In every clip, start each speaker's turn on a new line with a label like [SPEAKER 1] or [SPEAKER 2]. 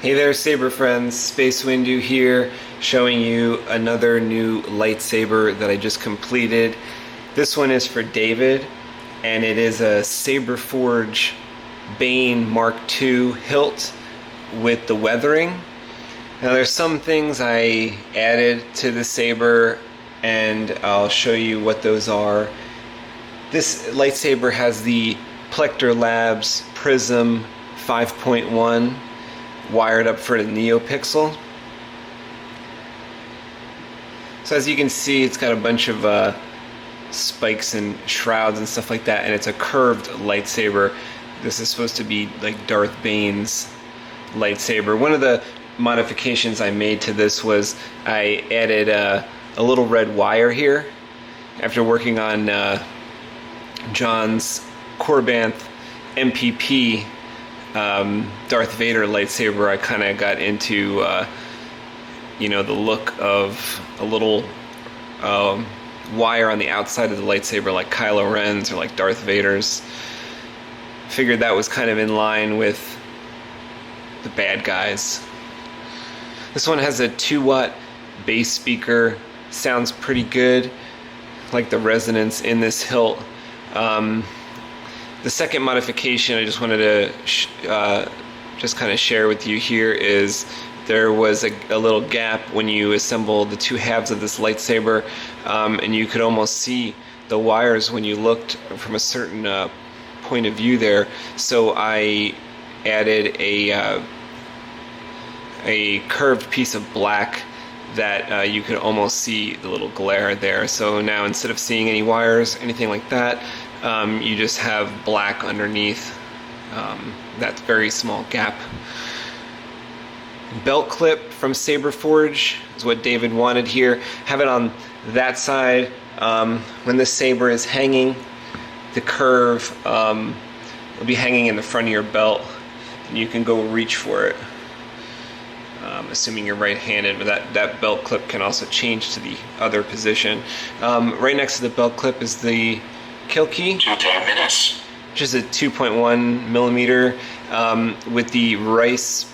[SPEAKER 1] Hey there, Saber friends, SpaceWindu here, showing you another new lightsaber that I just completed. This one is for David, and it is a Saberforge Bane MkII hilt with the weathering. Now there's some things I added to the saber, and I'll show you what those are. This lightsaber has the Plecter Labs Prizm 5.1 wired up for the Neopixel. So as you can see, it's got a bunch of spikes and shrouds and stuff like that, and it's a curved lightsaber. This is supposed to be like Darth Bane's lightsaber. One of the modifications I made to this was I added a little red wire here. After working on John's Corbanth MPP Darth Vader lightsaber, I kind of got into the look of a little wire on the outside of the lightsaber like Kylo Ren's or like Darth Vader's. Figured that was kind of in line with the bad guys. This one has a 2-watt bass speaker, sounds pretty good, like the resonance in this hilt. The second modification I just wanted to just kind of share with you here is there was a little gap when you assemble the two halves of this lightsaber, and you could almost see the wires when you looked from a certain point of view there. So I added a curved piece of black that you could almost see the little glare there. So now instead of seeing any wires, anything like that, you just have black underneath that very small gap. Belt clip from Saberforge is what David wanted here. Have it on that side. When the saber is hanging, the curve will be hanging in the front of your belt, and you can go reach for it. Assuming you're right-handed, but that belt clip can also change to the other position. Right next to the belt clip is the kill key, which is a 2.1 millimeter with the R.I.C.E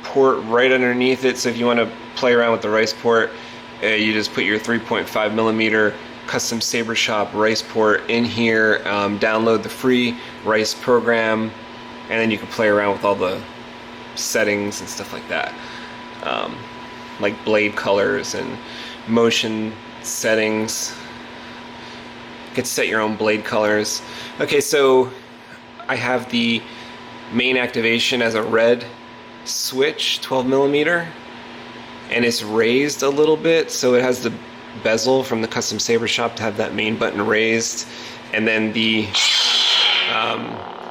[SPEAKER 1] port right underneath it. So if you want to play around with the R.I.C.E port, you just put your 3.5 millimeter custom Saber Shop R.I.C.E port in here, download the free R.I.C.E program, and then you can play around with all the settings and stuff like that, like blade colors and motion settings. You can set your own blade colors. Okay, so I have the main activation as a red switch, 12 millimeter, and it's raised a little bit, so it has the bezel from the custom Saber Shop to have that main button raised, and then the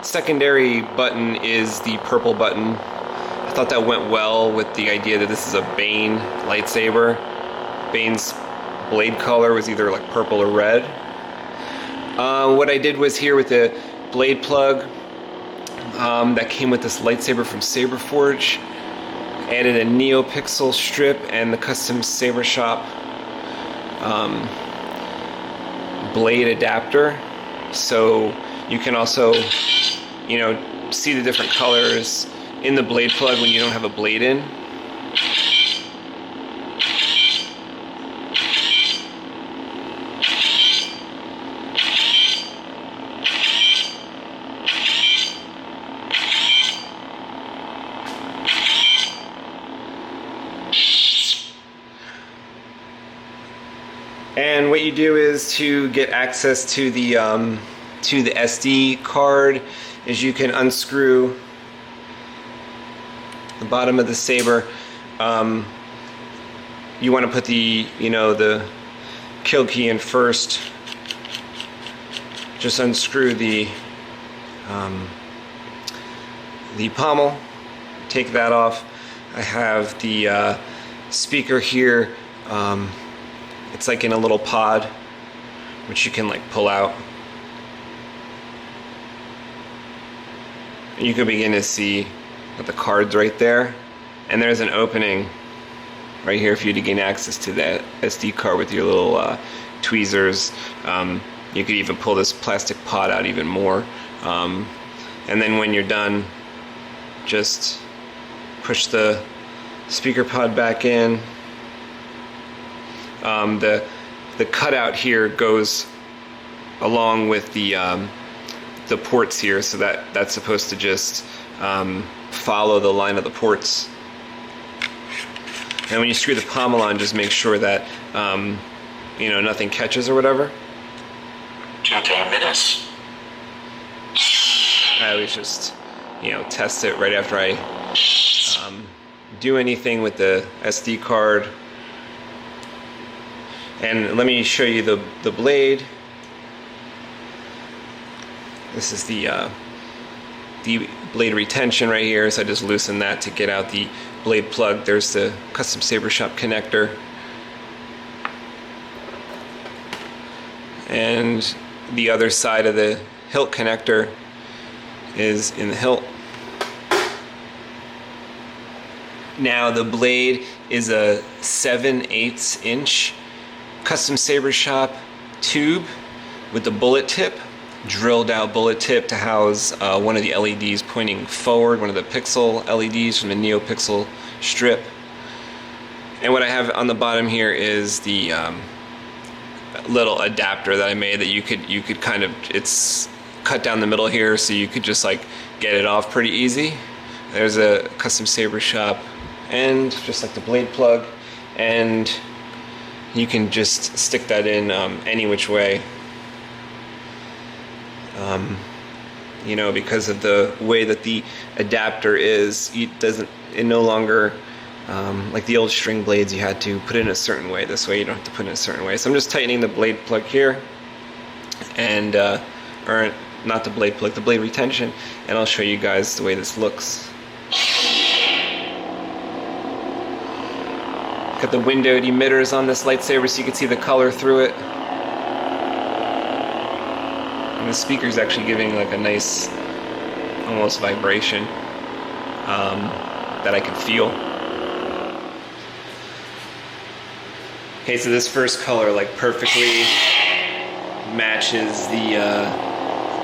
[SPEAKER 1] secondary button is the purple button. I thought that went well with the idea that this is a Bane lightsaber. Bane's blade color was either like purple or red. What I did was here with the blade plug that came with this lightsaber from Saberforge, added a Neopixel strip and the custom Saber Shop blade adapter, so you can also see the different colors in the blade plug when you don't have a blade in. And what you do is to get access to the SD card is you can unscrew the bottom of the saber. You want to put the the kill key in first. Just unscrew the pommel. Take that off. I have the speaker here. It's like in a little pod, which you can like pull out. You can begin to see the cards right there, and there's an opening right here for you to gain access to that SD card with your little tweezers. You could even pull this plastic pod out even more, and then when you're done, just push the speaker pod back in. The cutout here goes along with the ports here, so that's supposed to just follow the line of the ports. And when you screw the pommel on, just make sure that you know, nothing catches or whatever.
[SPEAKER 2] 2 minutes.
[SPEAKER 1] I always just, you know, test it right after I do anything with the SD card. And let me show you the blade. This is the blade retention right here, so I just loosen that to get out the blade plug. There's the custom Saber Shop connector. And the other side of the hilt connector is in the hilt. Now the blade is a 7/8 inch custom Saber Shop tube with the bullet tip, drilled out bullet tip to house one of the LEDs pointing forward, one of the pixel LEDs from the Neopixel strip. And what I have on the bottom here is the little adapter that I made that you could kind of, it's cut down the middle here, so you could just like get it off pretty easy. There's a custom Saber Shop end, just like the blade plug, and you can just stick that in any which way. You know, because of the way that the adapter is, it no longer, like the old string blades, you had to put it in a certain way. This way you don't have to put it in a certain way. So I'm just tightening the blade plug here, and or not the blade plug, the blade retention, and I'll show you guys the way this looks. Got the windowed emitters on this lightsaber so you can see the color through it. And the speaker's actually giving like a nice, almost vibration that I can feel. Okay, so this first color like perfectly matches the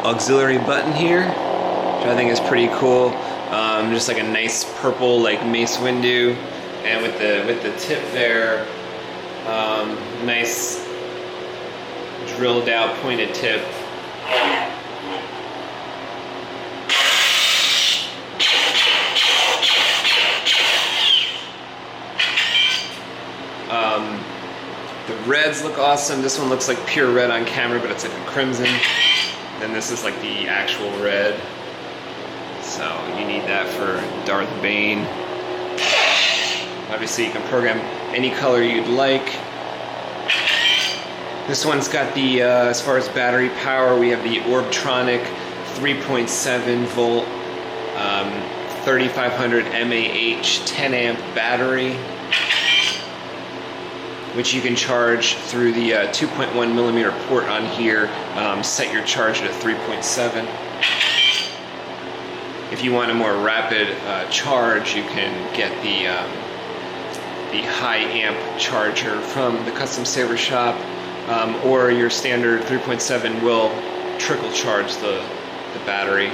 [SPEAKER 1] auxiliary button here, which I think is pretty cool. Just like a nice purple, like Mace Windu, and with the tip there, nice drilled out pointed tip. The reds look awesome. This one looks like pure red on camera, but it's like a crimson. Then this is like the actual red. So you need that for Darth Bane. Obviously you can program any color you'd like. This one's got the, as far as battery power, we have the Orbtronic 3.7 volt, 3500 mAh 10 amp battery, which you can charge through the 2.1 millimeter port on here. Set your charge at 3.7. If you want a more rapid charge, you can get the high amp charger from the custom Saber Shop, or your standard 3.7 will trickle charge the battery.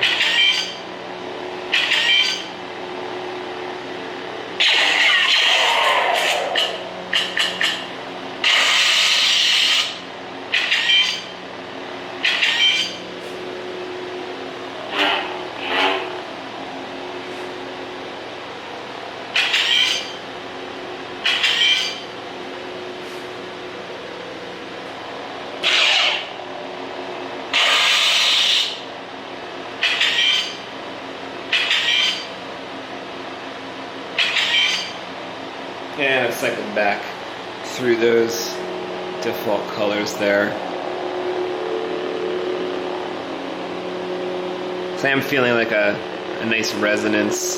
[SPEAKER 1] And I've cycled back through those default colors there. So I am feeling like a nice resonance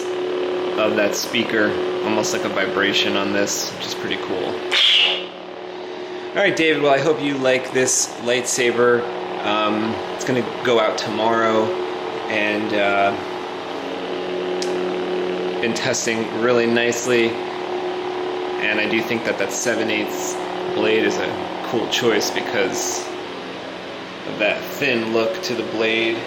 [SPEAKER 1] of that speaker, almost like a vibration on this, which is pretty cool. Alright, David, well, I hope you like this lightsaber. It's going to go out tomorrow, and been testing really nicely. And I do think that 7/8 blade is a cool choice because of that thin look to the blade.